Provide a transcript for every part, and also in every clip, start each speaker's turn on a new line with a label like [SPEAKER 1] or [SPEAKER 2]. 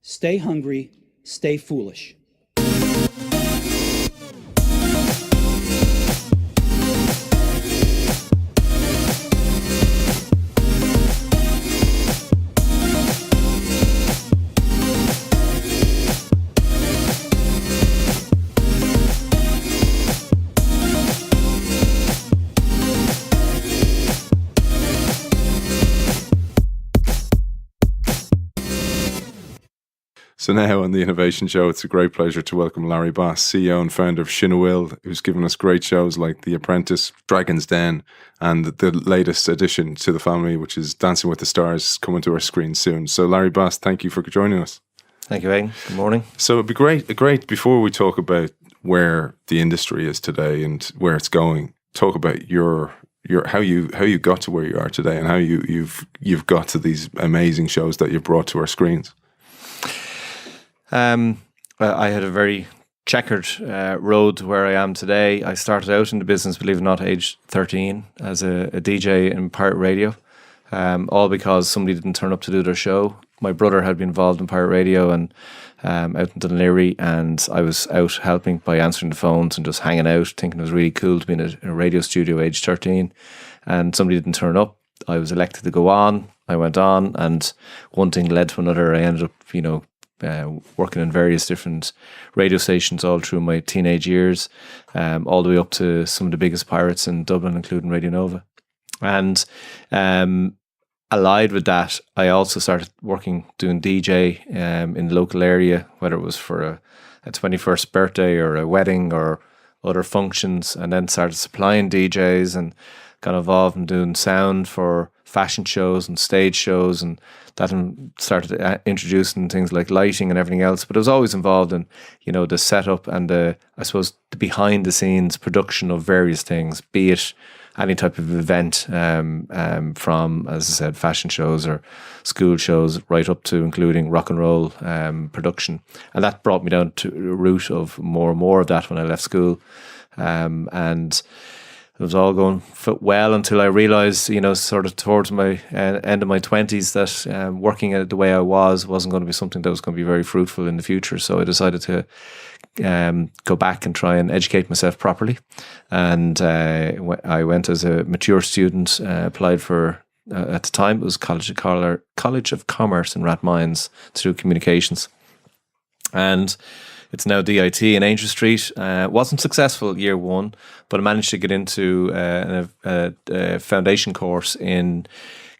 [SPEAKER 1] Stay hungry, stay foolish.
[SPEAKER 2] So now on the Innovation Show, it's a great pleasure to welcome Larry Bass, CEO and founder of Shinawil, who's given us great shows like The Apprentice, Dragon's Den, and the latest addition to the family, which is Dancing with the Stars, coming to our screen soon. So Larry Bass, thank you for joining us.
[SPEAKER 3] Thank you, Aidan. Good morning.
[SPEAKER 2] So it'd be great before we talk about where the industry is today and where it's going, talk about your how you got to where you are today and how you've got to these amazing shows that you've brought to our screens.
[SPEAKER 3] I had a very checkered road to where I am today. I started out in the business, believe it or not, age 13 as a DJ in pirate radio, all because somebody didn't turn up to do their show. My brother had been involved in pirate radio and out in Dunleary, and I was out helping by answering the phones and just hanging out, thinking it was really cool to be in a radio studio age 13, and somebody didn't turn up. I was elected to go on. I went on, and one thing led to another. I ended up, working in various different radio stations all through my teenage years, all the way up to some of the biggest pirates in Dublin, including Radio Nova. And allied with that, I also started doing DJ in the local area, whether it was for a 21st birthday or a wedding or other functions, and then started supplying DJs and got involved in doing sound for fashion shows and stage shows, and that started introducing things like lighting and everything else. But I was always involved in, the setup and the behind the scenes production of various things, be it any type of event, from, as I said, fashion shows or school shows, right up to including rock and roll production. And that brought me down to the route of more and more of that when I left school. And it was all going well until I realised, sort of towards my end of my 20s, that working at it the way I wasn't going to be something that was going to be very fruitful in the future. So I decided to go back and try and educate myself properly. And I went as a mature student, applied for, at the time, it was College of Commerce in Rathmines to do communications. And it's now DIT in Angel Street. Wasn't successful year one, but I managed to get into a foundation course in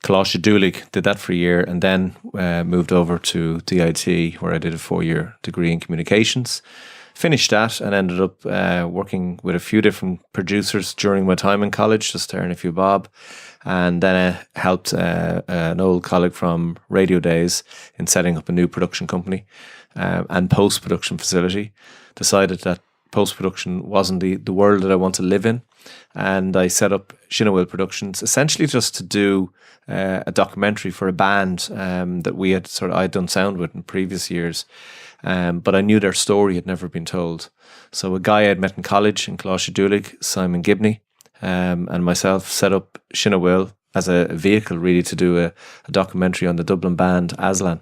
[SPEAKER 3] Coláiste. Did that for a year, and then moved over to DIT, where I did a 4-year degree in communications. Finished that and ended up working with a few different producers during my time in college, just to earn a few bob. And then I helped an old colleague from radio days in setting up a new production company and post-production facility. Decided that post-production wasn't the world that I want to live in. And I set up Shinawil Productions, essentially just to do a documentary for a band that I'd done sound with in previous years. But I knew their story had never been told. So a guy I'd met in college in Coláiste, Simon Gibney, and myself set up Shinawil as a vehicle really to do a documentary on the Dublin band Aslan.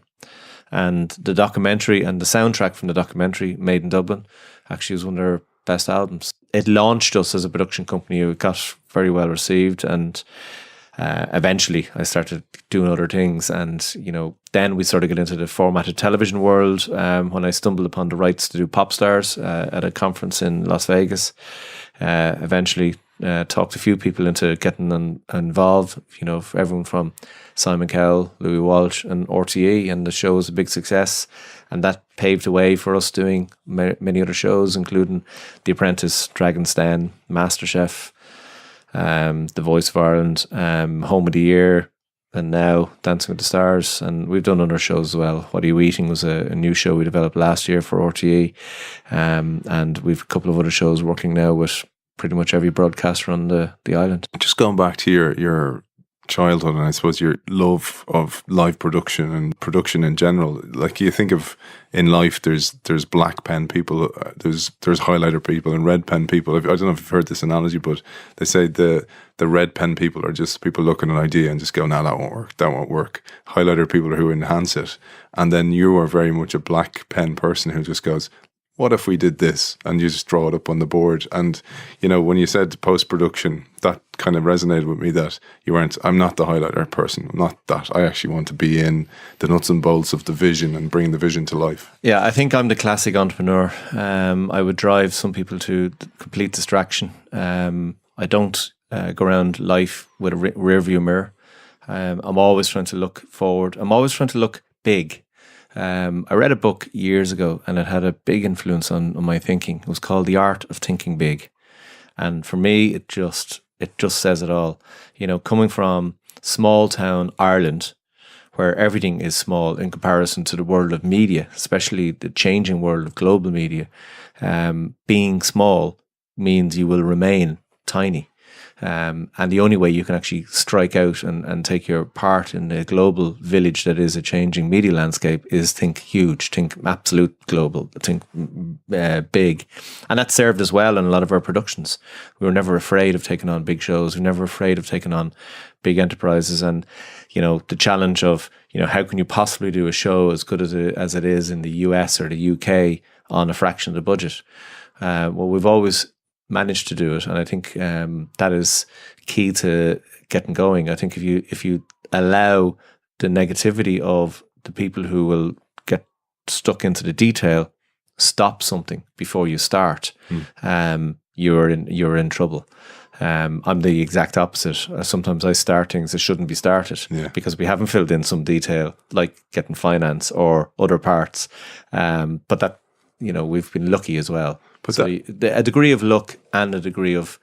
[SPEAKER 3] And the documentary and the soundtrack from the documentary, Made in Dublin, actually was one of their best albums. It launched us as a production company. It got very well received, and eventually I started doing other things. And, then we started getting into the formatted television world when I stumbled upon the rights to do Pop Stars at a conference in Las Vegas. Eventually talked a few people into getting involved, everyone from Simon Cowell, Louis Walsh and RTE, and the show was a big success, and that paved the way for us doing many other shows, including The Apprentice, Dragon's Den, MasterChef, The Voice of Ireland, Home of the Year, and now Dancing with the Stars. And we've done other shows as well. What Are You Eating was a new show we developed last year for RTE, and we've a couple of other shows working now with pretty much every broadcaster on the island.
[SPEAKER 2] Just going back to your childhood and I suppose your love of live production and production in general. Like you think of in life, there's black pen people, there's highlighter people and red pen people. I don't know if you've heard this analogy, but they say the red pen people are just people looking at an idea and just go, no, that won't work. Highlighter people are who enhance it. And then you are very much a black pen person who just goes, what if we did this? And you just draw it up on the board. And, you know, when you said post-production, that kind of resonated with me, that you weren't, I'm not the highlighter person. I'm not that. I actually want to be in the nuts and bolts of the vision and bring the vision to life.
[SPEAKER 3] Yeah, I think I'm the classic entrepreneur. I would drive some people to complete distraction. I don't go around life with a rear view mirror. I'm always trying to look forward. I'm always trying to look big. I read a book years ago and it had a big influence on my thinking. It was called The Art of Thinking Big. And for me, it just says it all. You know, coming from small town Ireland, where everything is small in comparison to the world of media, especially the changing world of global media, being small means you will remain tiny. And the only way you can actually strike out and take your part in the global village that is a changing media landscape is think huge, think absolute global, think big. And that served us well in a lot of our productions. We were never afraid of taking on big shows. We were never afraid of taking on big enterprises. And, you know, the challenge of, you know, how can you possibly do a show as good as it is in the US or the UK on a fraction of the budget? Well, we've always managed to do it, and I think that is key to getting going. I think if you allow the negativity of the people who will get stuck into the detail stop something before you start, you're in trouble. I'm the exact opposite. Sometimes I start things that shouldn't be started because we haven't filled in some detail, like getting finance or other parts. But that, you know, we've been lucky as well. But so a degree of luck and a degree of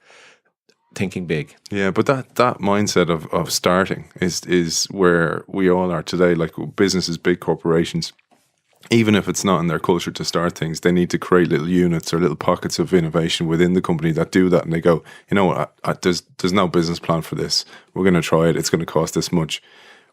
[SPEAKER 3] thinking big.
[SPEAKER 2] Yeah, but that mindset of starting is where we all are today. Like businesses, big corporations, even if it's not in their culture to start things, they need to create little units or little pockets of innovation within the company that do that. And they go, you know what, there's no business plan for this. We're going to try it. It's going to cost this much.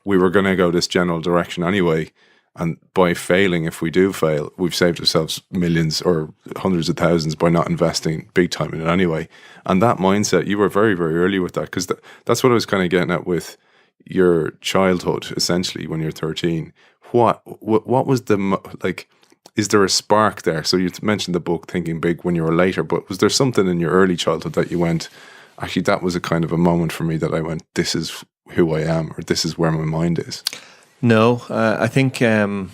[SPEAKER 2] We were going to go this general direction anyway. And by failing, if we do fail, we've saved ourselves millions or hundreds of thousands by not investing big time in it anyway. And that mindset, you were very, very early with that, because that's what I was kind of getting at with your childhood, essentially, when you're 13. What was like, is there a spark there? So you mentioned the book Thinking Big when you were later, but was there something in your early childhood that you went, actually, that was a kind of a moment for me that I went, this is who I am, or this is where my mind is?
[SPEAKER 3] No, I think one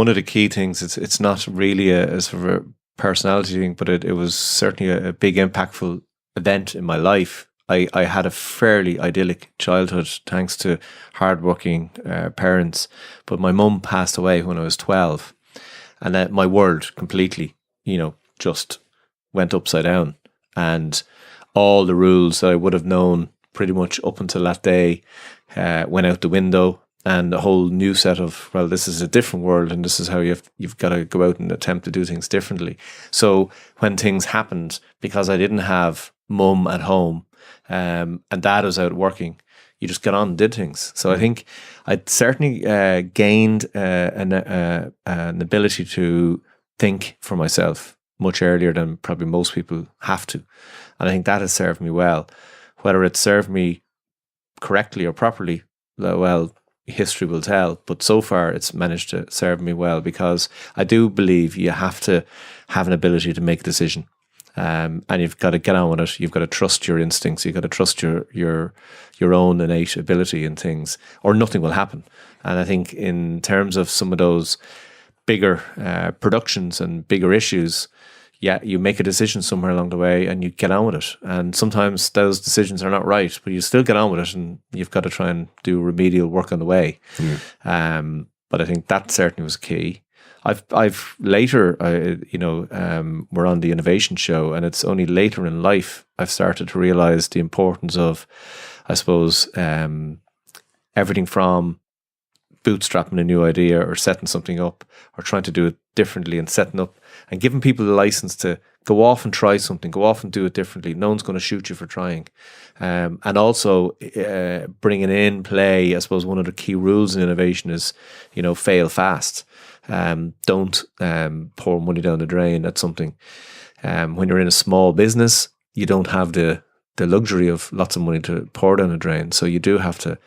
[SPEAKER 3] of the key things, it's not really a sort of a personality thing, but it was certainly a big impactful event in my life. I had a fairly idyllic childhood thanks to hardworking parents, but my mum passed away when I was 12, and my world completely, you know, just went upside down, and all the rules that I would have known pretty much up until that day went out the window, and a whole new set of, well, this is a different world, and this is how you've got to go out and attempt to do things differently. So when things happened, because I didn't have mum at home and dad was out working, you just got on and did things. So I think I'd certainly gained an ability to think for myself much earlier than probably most people have to. And I think that has served me well. Whether it served me correctly or properly, well, history will tell. But so far, it's managed to serve me well, because I do believe you have to have an ability to make a decision, and you've got to get on with it. You've got to trust your instincts. You've got to trust your own innate ability in things, or nothing will happen. And I think in terms of some of those bigger productions and bigger issues, yeah, you make a decision somewhere along the way and you get on with it. And sometimes those decisions are not right, but you still get on with it, and you've got to try and do remedial work on the way. But I think that certainly was key. I've later, we're on the innovation show, and it's only later in life I've started to realize the importance of, I suppose, everything from bootstrapping a new idea or setting something up or trying to do it differently and setting up and giving people the license to go off and try something, go off and do it differently. No one's going to shoot you for trying. And also bringing in play, I suppose one of the key rules in innovation is, fail fast. Don't pour money down the drain at something. When you're in a small business, you don't have the luxury of lots of money to pour down the drain. So you do have to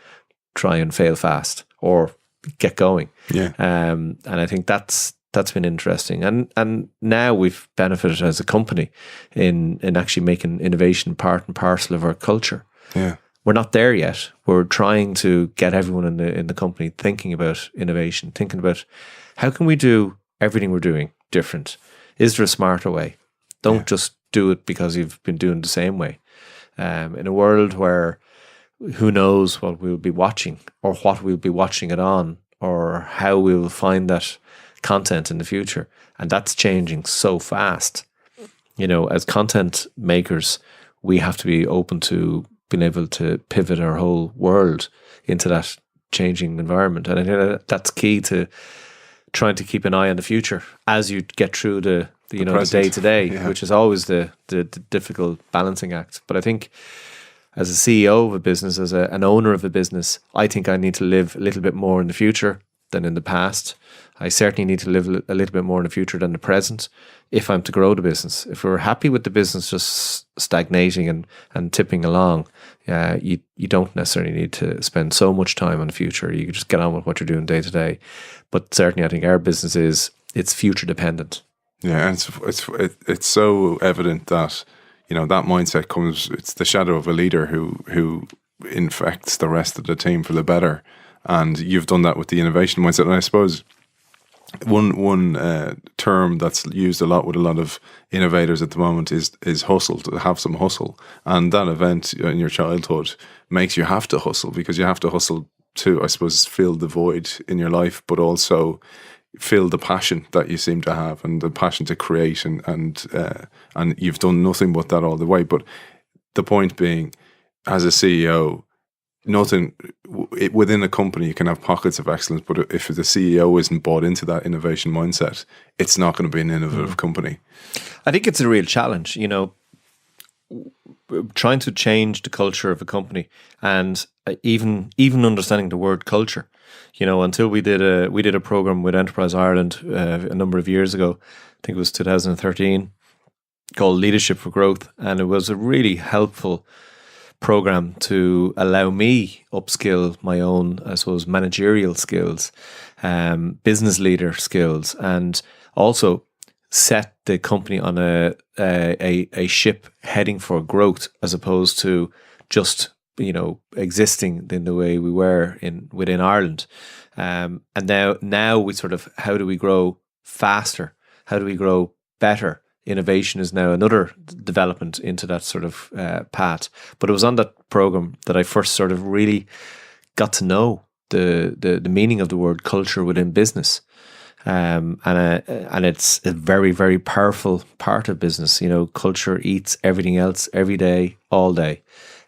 [SPEAKER 3] try and fail fast or get going.
[SPEAKER 2] Yeah.
[SPEAKER 3] And I think that's been interesting. And now we've benefited as a company in actually making innovation part and parcel of our culture.
[SPEAKER 2] Yeah.
[SPEAKER 3] We're not there yet. We're trying to get everyone in the company thinking about innovation, thinking about how can we do everything we're doing different? Is there a smarter way? Don't just do it because you've been doing the same way. In a world where who knows what we'll be watching or what we'll be watching it on or how we'll find that content in the future. And that's changing so fast. As content makers, we have to be open to being able to pivot our whole world into that changing environment. And I think that's key to trying to keep an eye on the future as you get through the day-to-day, which is always the difficult balancing act. But I think as a CEO of a business, as an owner of a business, I think I need to live a little bit more in the future than in the past. I certainly need to live a little bit more in the future than the present if I'm to grow the business. If we're happy with the business just stagnating and tipping along, you don't necessarily need to spend so much time on the future. You can just get on with what you're doing day to day. But certainly I think our business it's future dependent.
[SPEAKER 2] Yeah, and it's so evident that that mindset comes. It's the shadow of a leader who infects the rest of the team for the better, and you've done that with the innovation mindset. And I suppose one term that's used a lot with a lot of innovators at the moment is hustle. To have some hustle, and that event in your childhood makes you have to hustle because you have to hustle to, I suppose, fill the void in your life, but also feel the passion that you seem to have and the passion to create and you've done nothing but that all the way. But the point being, as a CEO, within a company you can have pockets of excellence, but if the CEO isn't bought into that innovation mindset, it's not going to be an innovative company.
[SPEAKER 3] I think it's a real challenge, trying to change the culture of a company and even understanding the word culture. Until we did a program with Enterprise Ireland a number of years ago, I think it was 2013, called Leadership for Growth, and it was a really helpful program to allow me upskill my own, I suppose, managerial skills, business leader skills, and also set the company on a ship heading for growth as opposed to just existing in the way we were within Ireland. And now we sort of, how do we grow faster? How do we grow better? Innovation is now another development into that sort of path. But it was on that program that I first sort of really got to know the meaning of the word culture within business. And it's a very, very powerful part of business. Culture eats everything else every day, all day.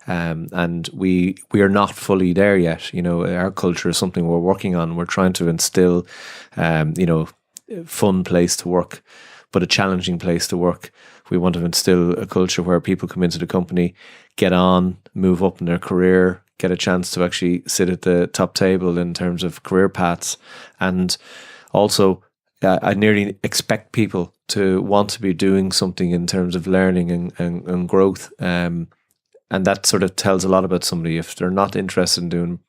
[SPEAKER 3] And we are not fully there yet. Our culture is something we're working on. We're trying to instill, fun place to work, but a challenging place to work. We want to instill a culture where people come into the company, get on, move up in their career, get a chance to actually sit at the top table in terms of career paths. And also, I nearly expect people to want to be doing something in terms of learning and growth. And that sort of tells a lot about somebody. If they're not interested in doing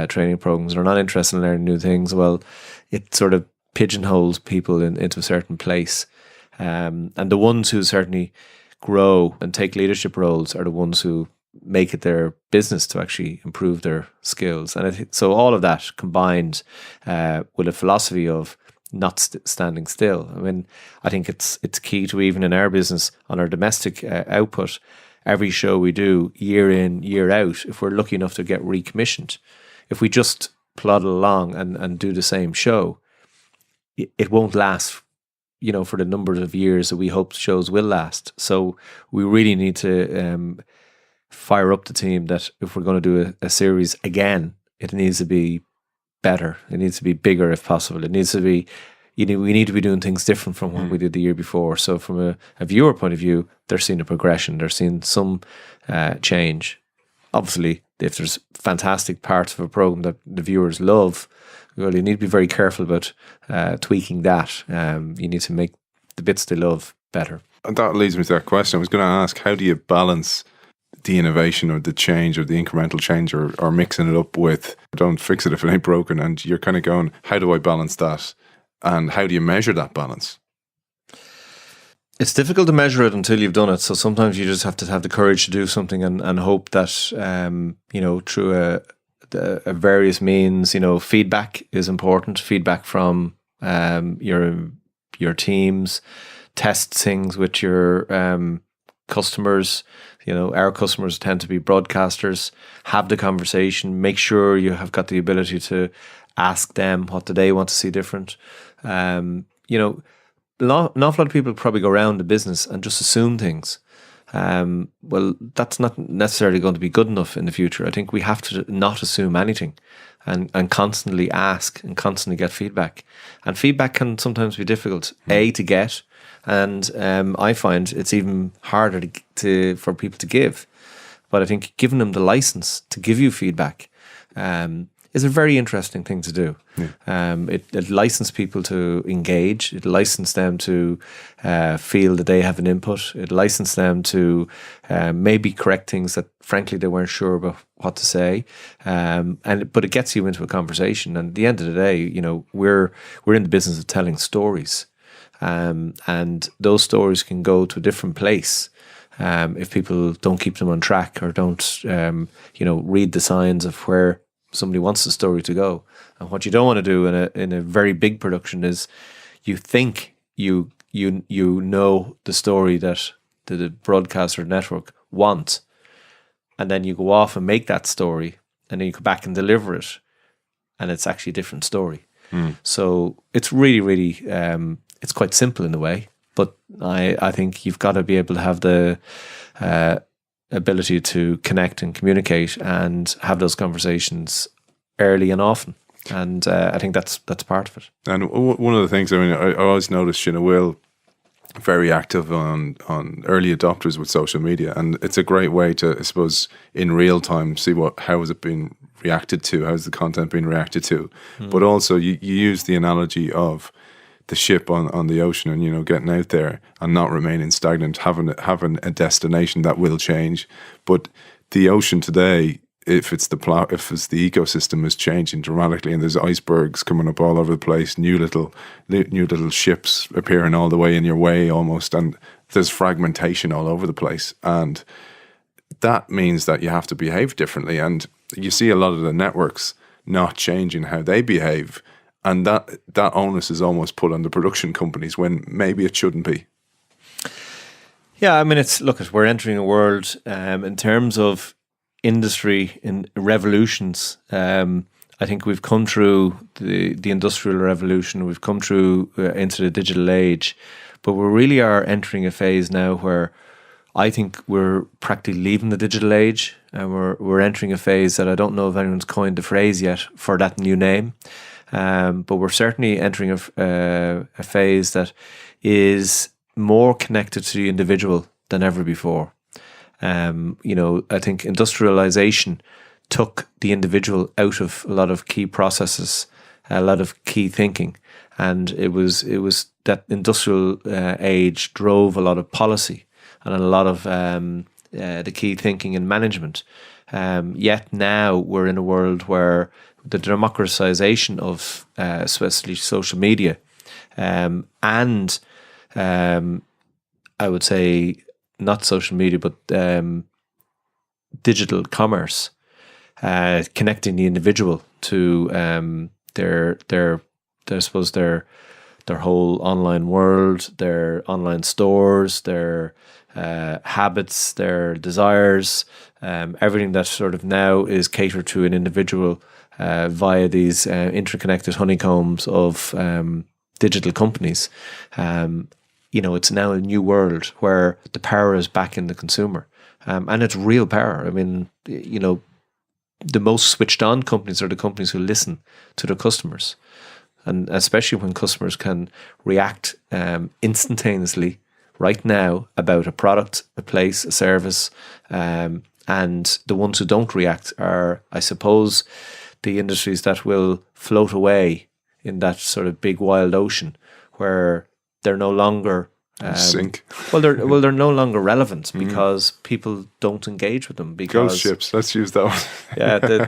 [SPEAKER 3] training programs, they're not interested in learning new things, well, it sort of pigeonholes people into a certain place. And the ones who certainly grow and take leadership roles are the ones who make it their business to actually improve their skills. And I think, so all of that combined with a philosophy of not standing still. I mean, I think it's key to, even in our business, on our domestic output, every show we do, year in, year out, if we're lucky enough to get recommissioned, if we just plod along and do the same show, it won't last, for the numbers of years that we hope shows will last. So we really need to fire up the team that if we're going to do a series again, it needs to be better. It needs to be bigger if possible. It needs to be we need to be doing things different from what we did the year before. So from a viewer point of view, they're seeing a progression, they're seeing some change. Obviously, if there's fantastic parts of a program that the viewers love, well, you need to be very careful about tweaking that. You need to make the bits they love better.
[SPEAKER 2] And that leads me to that question. I was going to ask, how do you balance the innovation or the change or the incremental change, or mixing it up with don't fix it if it ain't broken? And you're kind of going, how do I balance that? And how do you measure that balance?
[SPEAKER 3] It's difficult to measure it until you've done it. So sometimes you just have to have the courage to do something and hope that, through a various means, feedback is important. Feedback from your teams, test things with your customers. Our customers tend to be broadcasters. Have the conversation. Make sure you have got the ability to ask them what do they want to see different. An awful lot of people probably go around the business and just assume things. Well, that's not necessarily going to be good enough in the future. I think we have to not assume anything and constantly ask and constantly get feedback. And feedback can sometimes be difficult, to get, and I find it's even harder for people to give. But I think giving them the license to give you feedback is a very interesting thing to do. It licenses people to engage. It licenses them to feel that they have an input. It licenses them to maybe correct things that, frankly, they weren't sure about what to say. But it gets you into a conversation. And at the end of the day, we're in the business of telling stories, and those stories can go to a different place. If people don't keep them on track or don't, read the signs of where somebody wants the story to go. And what you don't want to do in a very big production is you think you know the story that the broadcaster network wants, and then you go off and make that story, and then you go back and deliver it, and it's actually a different story. So it's really, really, it's quite simple in a way, but I think you've got to be able to have the ability to connect and communicate and have those conversations early and often. And I think that's part of it. And
[SPEAKER 2] one of the things, I always noticed Shinawil very active on early adopters with social media, and it's a great way to, I suppose, in real time see how is it being reacted to, how's the content being reacted to. But also you use the analogy of the ship on the ocean, and getting out there and not remaining stagnant, having a destination that will change. But the ocean today, if it's the ecosystem is changing dramatically, and there's icebergs coming up all over the place, new little ships appearing all the way in your way almost, and there's fragmentation all over the place, and that means that you have to behave differently. And you see a lot of the networks not changing how they behave. And that onus is almost put on the production companies when maybe it shouldn't be.
[SPEAKER 3] Yeah, we're entering a world in terms of industry in revolutions. I think we've come through the industrial revolution. We've come through into the digital age, but we really are entering a phase now where I think we're practically leaving the digital age, and we're entering a phase that I don't know if anyone's coined the phrase yet for that new name. But we're certainly entering a phase that is more connected to the individual than ever before. I think industrialization took the individual out of a lot of key processes, a lot of key thinking, and it was that industrial age drove a lot of policy and a lot of the key thinking and management. Yet now we're in a world where the democratization of especially social media and I would say not social media but digital commerce, connecting the individual to their whole online world, their online stores, their habits, their desires, everything that sort of now is catered to an individual via these interconnected honeycombs of digital companies. It's now a new world where the power is back in the consumer, and it's real power. The most switched on companies are the companies who listen to their customers. and especially when customers can react instantaneously right now about a product, a place, a service, and the ones who don't react are, I suppose, the industries that will float away in that sort of big wild ocean where they're no longer
[SPEAKER 2] sink.
[SPEAKER 3] They're no longer relevant because people don't engage with them. Because
[SPEAKER 2] Ghost ships. Let's use that one.
[SPEAKER 3] and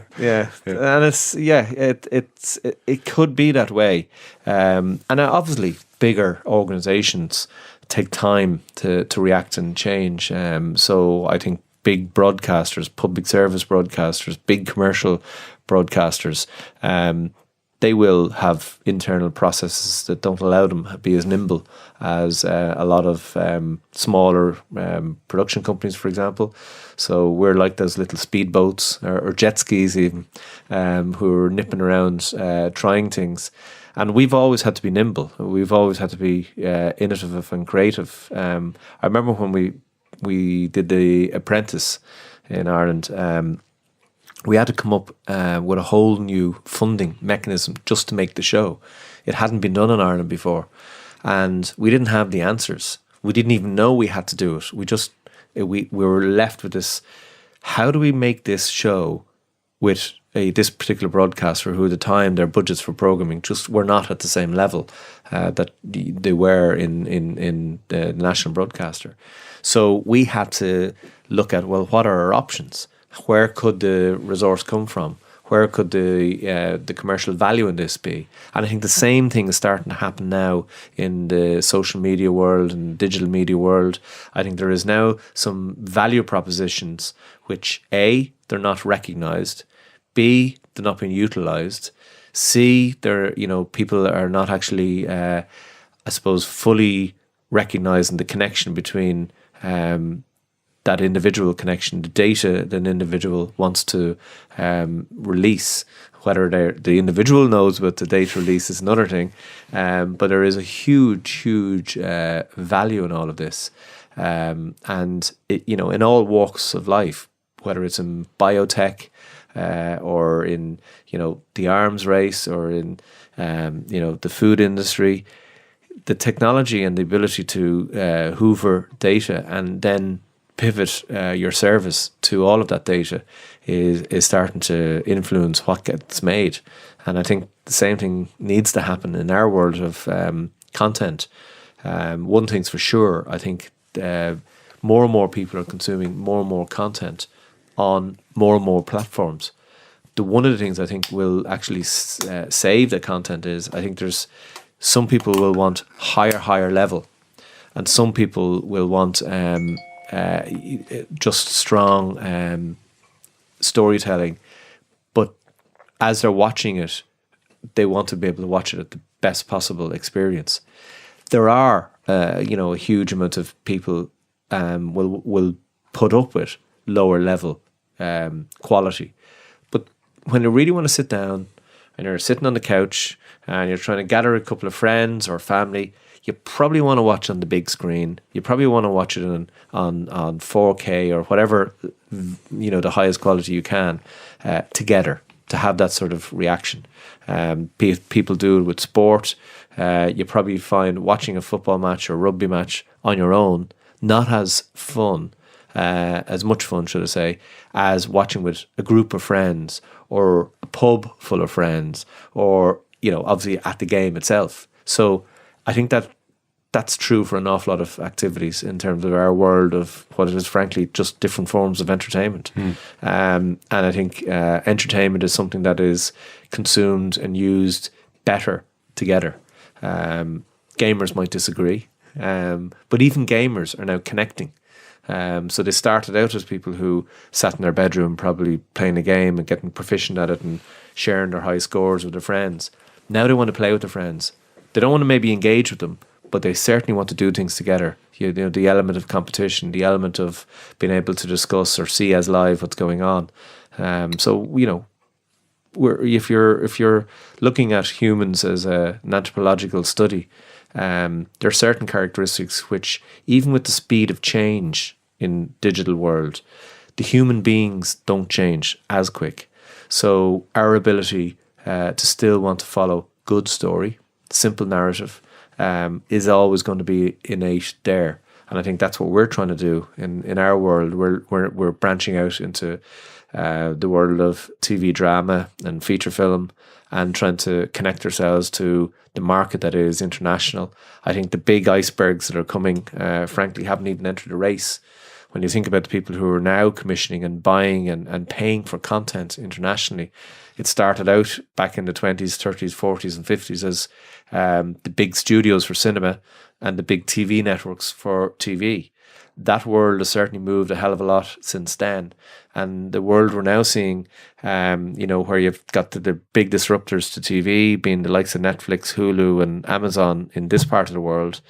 [SPEAKER 3] it could be that way. And obviously, bigger organisations take time to react and change. So I think big broadcasters, public service broadcasters, big commercial broadcasters, they will have internal processes that don't allow them to be as nimble as a lot of smaller production companies, for example. So we're like those little speedboats or jet skis even, who are nipping around trying things. And we've always had to be nimble. We've always had to be innovative and creative. I remember when we did The Apprentice in Ireland, we had to come up with a whole new funding mechanism just to make the show. It hadn't been done in Ireland before. And we didn't have the answers. We didn't even know we had to do it. We were left with this, how do we make this show with this particular broadcaster who at the time their budgets for programming just were not at the same level that they were in the national broadcaster. So we had to look at, well, what are our options? Where could the resource come from? Where could the commercial value in this be? And I think the same thing is starting to happen now in the social media world and digital media world. I think there is now some value propositions which A, they're not recognised, B, they're not being utilised, C, people are not actually, I suppose, fully recognising the connection between that individual connection, the data that an individual wants to release. Whether the individual knows about the data release is another thing, but there is a huge value in all of this, and in all walks of life, whether it's in biotech or in the arms race or in the food industry, the technology and the ability to hoover data and then pivot your service to all of that data is starting to influence what gets made. And I think the same thing needs to happen in our world of content. One thing's for sure, I think more and more people are consuming more and more content on more and more platforms. One of the things I think will actually save the content is, I think there's some people will want higher level, and some people will want just strong storytelling, but as they're watching it, they want to be able to watch it at the best possible experience. There are a huge amount of people will put up with lower level quality, but when you really want to sit down and you're sitting on the couch and you're trying to gather a couple of friends or family, you probably want to watch on the big screen. You probably want to watch it on 4K or whatever, the highest quality you can, together, to have that sort of reaction. People do it with sport. You probably find watching a football match or rugby match on your own not as fun, as much fun, should I say, as watching with a group of friends or a pub full of friends or, obviously at the game itself. So I think that's true for an awful lot of activities in terms of our world of what it is, frankly, just different forms of entertainment. And I think entertainment is something that is consumed and used better together. Gamers might disagree, but even gamers are now connecting. So they started out as people who sat in their bedroom probably playing a game and getting proficient at it and sharing their high scores with their friends. Now they want to play with their friends. They don't want to maybe engage with them, but they certainly want to do things together. The element of competition, the element of being able to discuss or see as live what's going on. If you're looking at humans as an anthropological study, there are certain characteristics which, even with the speed of change in digital world, the human beings don't change as quick. So our ability to still want to follow good story, simple narrative, is always going to be innate there. And I think that's what we're trying to do in our world. We're branching out into the world of TV drama and feature film, and trying to connect ourselves to the market that is international. I think the big icebergs that are coming, frankly, haven't even entered the race. When you think about the people who are now commissioning and buying and paying for content internationally, it started out back in the 20s, 30s, 40s and 50s as the big studios for cinema and the big TV networks for TV. That world has certainly moved a hell of a lot since then. And the world we're now seeing, where you've got the big disruptors to TV, being the likes of Netflix, Hulu and Amazon in this part of the world,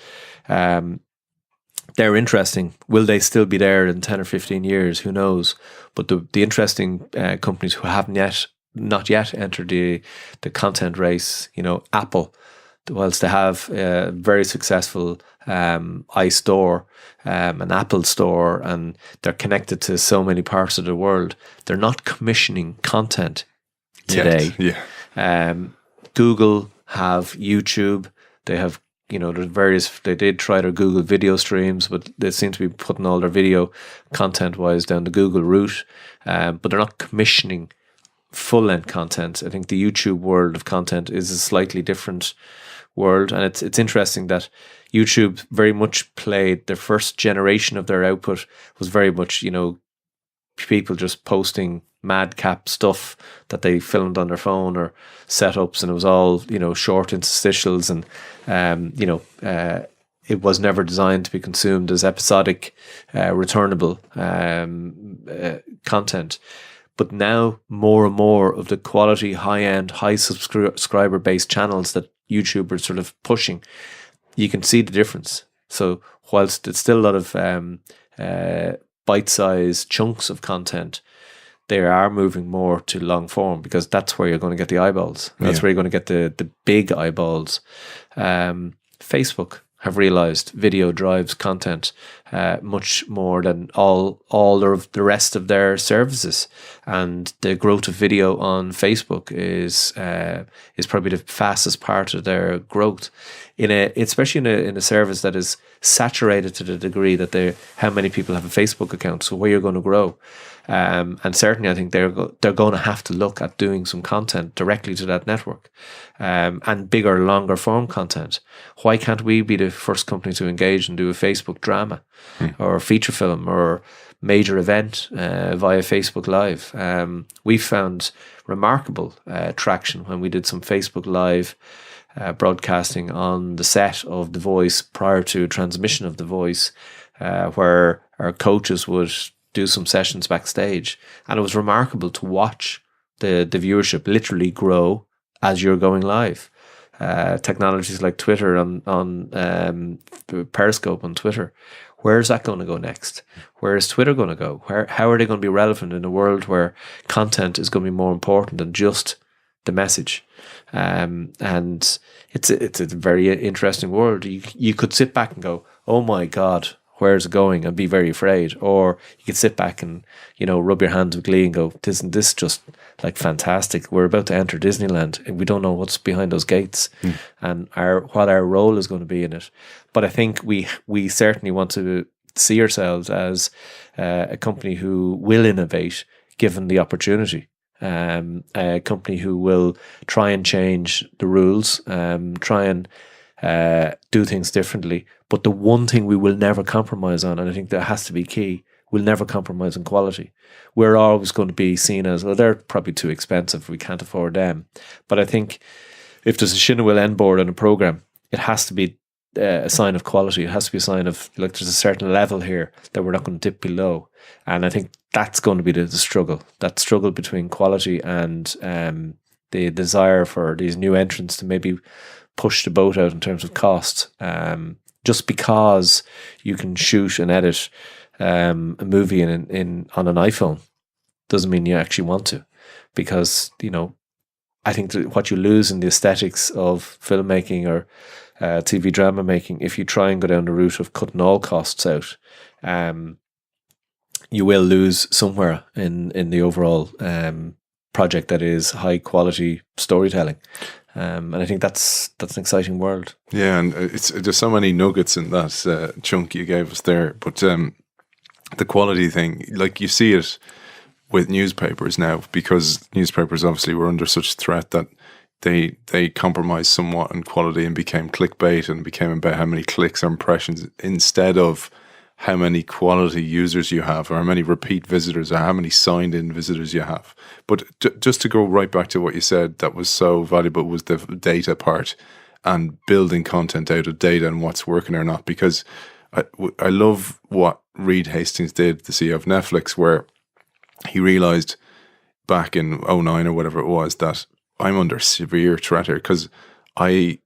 [SPEAKER 3] they're interesting. Will they still be there in 10 or 15 years? Who knows? But the interesting companies who haven't not yet entered the content race, Apple, whilst they have a very successful iStore, an Apple store, and they're connected to so many parts of the world, they're not commissioning content today. Google have YouTube. They have, there's various, they did try their Google video streams, but they seem to be putting all their video content-wise down the Google route. But they're not commissioning full-length content. I think the YouTube world of content is a slightly different world, and it's interesting that YouTube very much played their first generation of their output was very much people just posting madcap stuff that they filmed on their phone or setups, and it was all short interstitials, and it was never designed to be consumed as episodic returnable content. But now more and more of the quality, high-end, high subscriber-based channels that YouTube are sort of pushing, you can see the difference. So whilst it's still a lot of bite-sized chunks of content, they are moving more to long form, because that's where you're going to get the eyeballs. That's where you're going to get the big eyeballs. Facebook have realized video drives content much more than all of the rest of their services, and the growth of video on Facebook is probably the fastest part of their growth. Especially in a service that is saturated to the degree that how many people have a Facebook account. So where you're going to grow, and certainly I think they're going to have to look at doing some content directly to that network, and bigger, longer form content. Why can't we be the first company to engage and do a Facebook drama or a feature film or major event via Facebook Live? We found remarkable traction when we did some Facebook Live broadcasting on the set of The Voice prior to transmission of The Voice, where our coaches would do some sessions backstage, and it was remarkable to watch the viewership literally grow as you're going live. Technologies like Twitter on Periscope on Twitter, where's that going to go next? Where is Twitter going to go? How are they going to be relevant in a world where content is going to be more important than just the message? And it's a very interesting world. You could sit back and go, oh my God, where's it going, and be very afraid. Or you could sit back and, rub your hands with glee and go, isn't this just like fantastic? We're about to enter Disneyland and we don't know what's behind those gates and what our role is going to be in it. But I think we certainly want to see ourselves as a company who will innovate given the opportunity. A company who will try and change the rules, try and do things differently. But the one thing we will never compromise on, and I think that has to be key, we'll never compromise on quality. We're always going to be seen as, well, they're probably too expensive, we can't afford them. But I think if there's a Shinawil end board on a program, it has to be a sign of quality. It has to be a sign of, like, there's a certain level here that we're not going to dip below. And I think that's going to be the struggle, that struggle between quality and the desire for these new entrants to maybe push the boat out in terms of cost. Just because you can shoot and edit a movie on an iPhone doesn't mean you actually want to, because I think that what you lose in the aesthetics of filmmaking or TV drama making, if you try and go down the route of cutting all costs out, you will lose somewhere in the overall project that is high quality storytelling. And I think that's an exciting world.
[SPEAKER 2] Yeah, and there's so many nuggets in that chunk you gave us there. But the quality thing, like you see it with newspapers now, because newspapers obviously were under such threat that they compromised somewhat in quality and became clickbait and became about how many clicks or impressions instead of how many quality users you have or how many repeat visitors or how many signed in visitors you have. But just to go right back to what you said that was so valuable was the data part and building content out of data and what's working or not, because I love what Reed Hastings did, the CEO of Netflix, where he realized back in '09 or whatever it was that I'm under severe threat here because I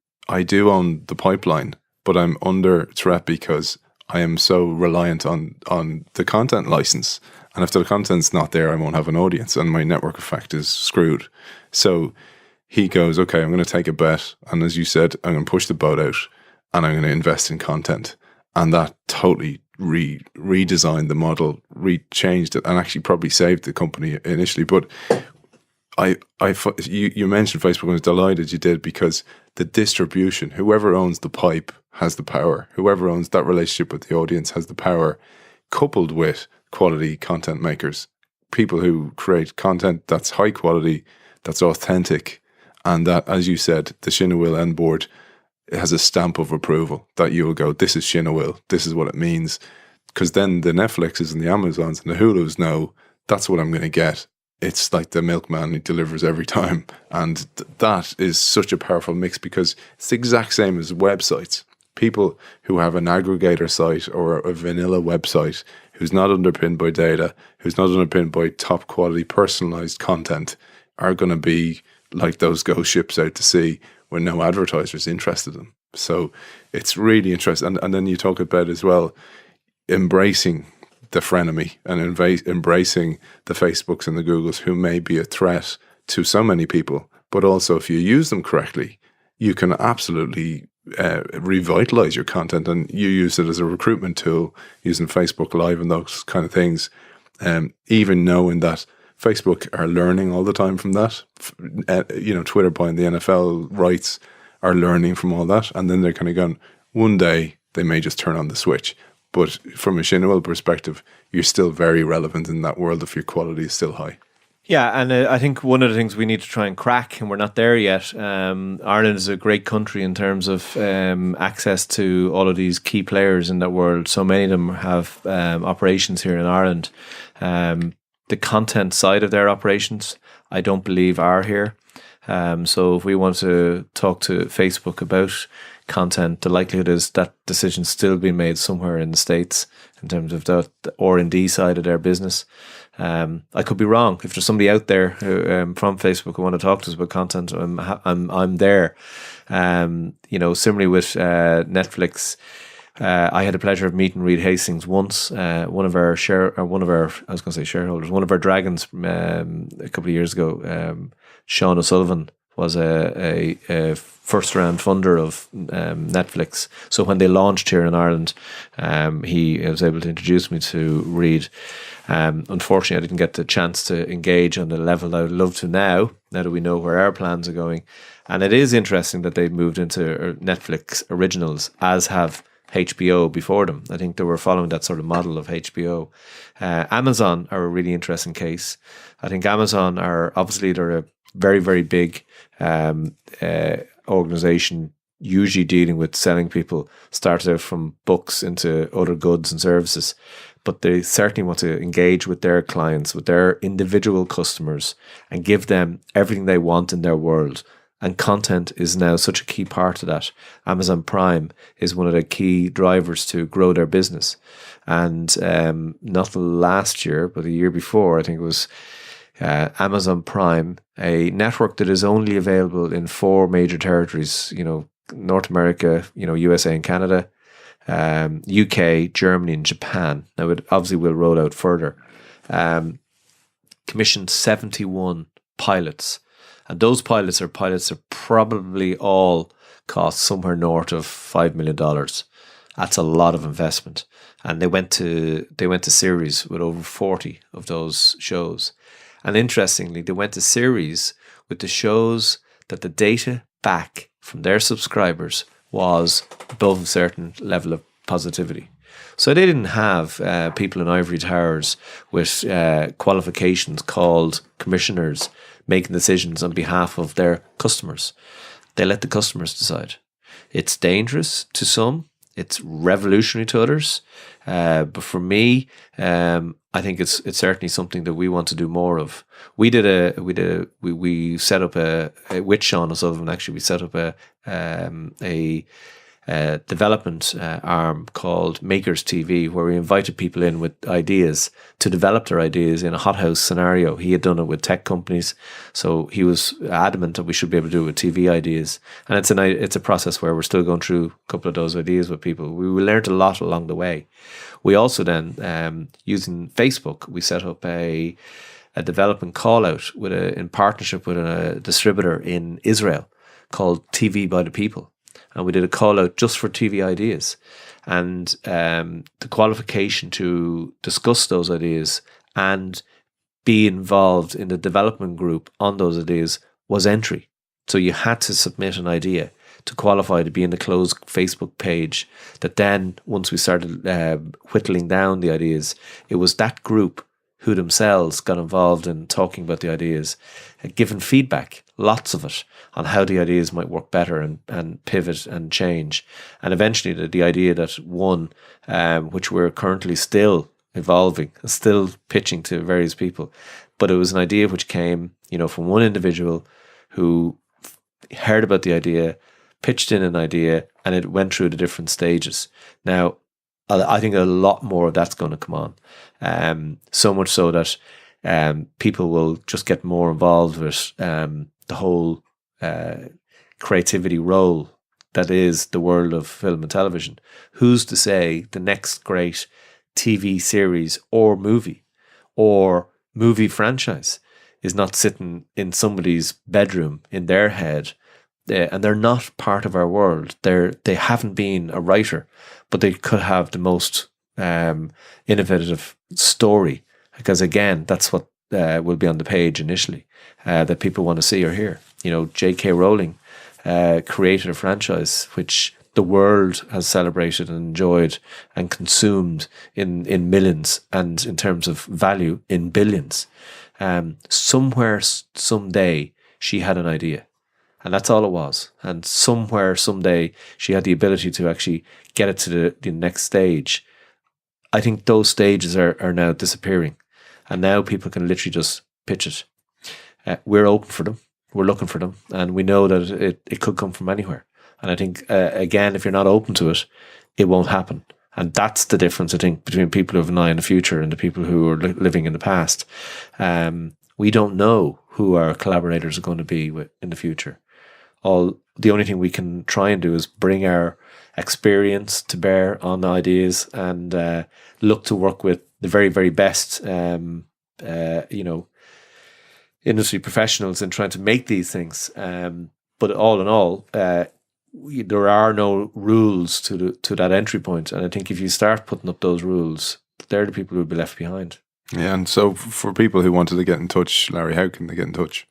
[SPEAKER 2] do own the pipeline, but I'm under threat because I am so reliant on the content license. And if the content's not there, I won't have an audience and my network effect is screwed. So he goes, okay, I'm going to take a bet. And as you said, I'm going to push the boat out and I'm going to invest in content. And that totally redesigned the model, changed it, and actually probably saved the company initially. But you mentioned Facebook, and I was delighted you did, because the distribution, whoever owns the pipe has the power. Whoever owns that relationship with the audience has the power, coupled with quality content makers, people who create content that's high quality, that's authentic, and that, as you said, the Shinawil N board has a stamp of approval that you will go, this is Shinawil, this is what it means. Because then the Netflixes and the Amazons and the Hulus know that's what I'm going to get. It's like the milkman, he delivers every time. And that is such a powerful mix, because it's the exact same as websites. People who have an aggregator site or a vanilla website who's not underpinned by data, who's not underpinned by top quality personalized content, are going to be like those ghost ships out to sea where no advertiser's interested in them. So it's really interesting. And then you talk about as well, embracing the frenemy and embracing the Facebooks and the Googles who may be a threat to so many people. But also, if you use them correctly, you can absolutely revitalize your content, and you use it as a recruitment tool using Facebook Live and those kind of things. Even knowing that Facebook are learning all the time from that. Twitter buying the NFL rights are learning from all that. And then they're kind of going, one day they may just turn on the switch. But from a Shinawil perspective, you're still very relevant in that world if your quality is still high.
[SPEAKER 3] Yeah, and I think one of the things we need to try and crack, and we're not there yet, Ireland is a great country in terms of access to all of these key players in that world. So many of them have operations here in Ireland. The content side of their operations, I don't believe are here. So if we want to talk to Facebook about content, the likelihood is that decision's still being made somewhere in the States in terms of the R&D side of their business. I could be wrong. If there's somebody out there who, from Facebook who want to talk to us about content, I'm there. Similarly with Netflix. I had the pleasure of meeting Reed Hastings once. One of our shareholders, one of our dragons, a couple of years ago. Sean O'Sullivan was a first round funder of Netflix. So when they launched here in Ireland, he was able to introduce me to Reed. Unfortunately, I didn't get the chance to engage on the level I would love to now that we know where our plans are going. And it is interesting that they've moved into Netflix originals, as have HBO before them. I think they were following that sort of model of HBO. Amazon are a really interesting case. I think Amazon are, obviously, they're a very, very big organization, usually dealing with selling people, started out from books into other goods and services. But they certainly want to engage with their clients, with their individual customers, and give them everything they want in their world. And content is now such a key part of that. Amazon Prime is one of the key drivers to grow their business. And not last year, but the year before, I think it was Amazon Prime, a network that is only available in 4 major territories, North America, USA and Canada, UK, Germany and Japan. Now it obviously will roll out further. Commissioned 71 pilots. And those pilots are probably all cost somewhere north of $5 million. That's a lot of investment. And they went to series with over 40 of those shows. And interestingly, they went to series with the shows that the data back from their subscribers was above a certain level of positivity. So they didn't have people in ivory towers with qualifications called commissioners making decisions on behalf of their customers. They let the customers decide. It's dangerous to some. It's revolutionary to others. But for me, I think it's certainly something that we want to do more of. We set up with Sean O'Sullivan. Actually, we set up a development arm called Makers TV, where we invited people in with ideas to develop their ideas in a hothouse scenario. He had done it with tech companies, so he was adamant that we should be able to do it with TV ideas. And it's a process where we're still going through a couple of those ideas with people. We learned a lot along the way. We also then, using Facebook, we set up a development call out in partnership with a distributor in Israel called TV by the People. And we did a call out just for TV ideas. And the qualification to discuss those ideas and be involved in the development group on those ideas was entry. So you had to submit an idea to qualify to be in the closed Facebook page. That then, once we started whittling down the ideas, it was that group who themselves got involved in talking about the ideas, giving feedback, lots of it, on how the ideas might work better and pivot and change. And eventually the idea that won, which we're currently still evolving, still pitching to various people, but it was an idea which came, from one individual who heard about the idea, pitched in an idea, and it went through the different stages. Now, I think a lot more of that's going to come on. So much so that people will just get more involved with the whole creativity role that is the world of film and television. Who's to say the next great TV series or movie franchise is not sitting in somebody's bedroom in their head, and they're not part of our world. They haven't been a writer, but they could have the most innovative story, because again, that's what will be on the page initially, that people want to see or hear. J.K. Rowling created a franchise which the world has celebrated and enjoyed and consumed in millions, and in terms of value, in billions. Somewhere, someday, she had an idea. And that's all it was. And somewhere, someday, she had the ability to actually get it to the next stage. I think those stages are now disappearing. And now people can literally just pitch it. We're open for them. We're looking for them. And we know that it could come from anywhere. And I think, again, if you're not open to it, it won't happen. And that's the difference, I think, between people who have an eye on the future and the people who are living in the past. We don't know who our collaborators are going to be in the future. The only thing we can try and do is bring our experience to bear on ideas and look to work with the very, very best, industry professionals in trying to make these things. But all in all, there are no rules to that entry point. And I think if you start putting up those rules, they're the people who will be left behind.
[SPEAKER 2] Yeah, and so for people who wanted to get in touch, Larry, how can they get in touch?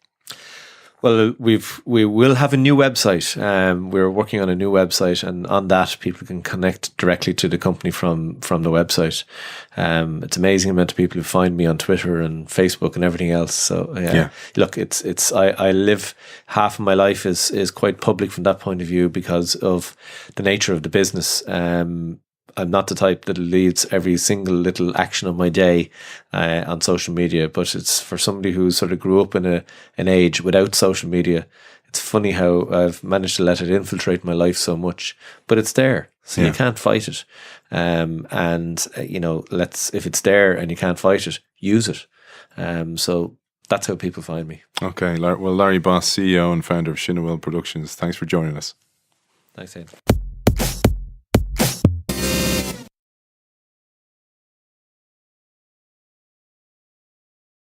[SPEAKER 3] Well, we will have a new website. We're working on a new website, and on that, people can connect directly to the company from the website. It's amazing amount of people who find me on Twitter and Facebook and everything else. So yeah. Look, I live, half of my life is quite public from that point of view because of the nature of the business. I'm not the type that leads every single little action of my day on social media, but it's for somebody who sort of grew up in an age without social media. It's funny how I've managed to let it infiltrate my life so much, but it's there, so you can't fight it. If it's there and you can't fight it, use it. So that's how people find me.
[SPEAKER 2] Okay, well, Larry Boss, CEO and founder of Shinawil Productions, thanks for joining us.
[SPEAKER 3] Thanks, Ian.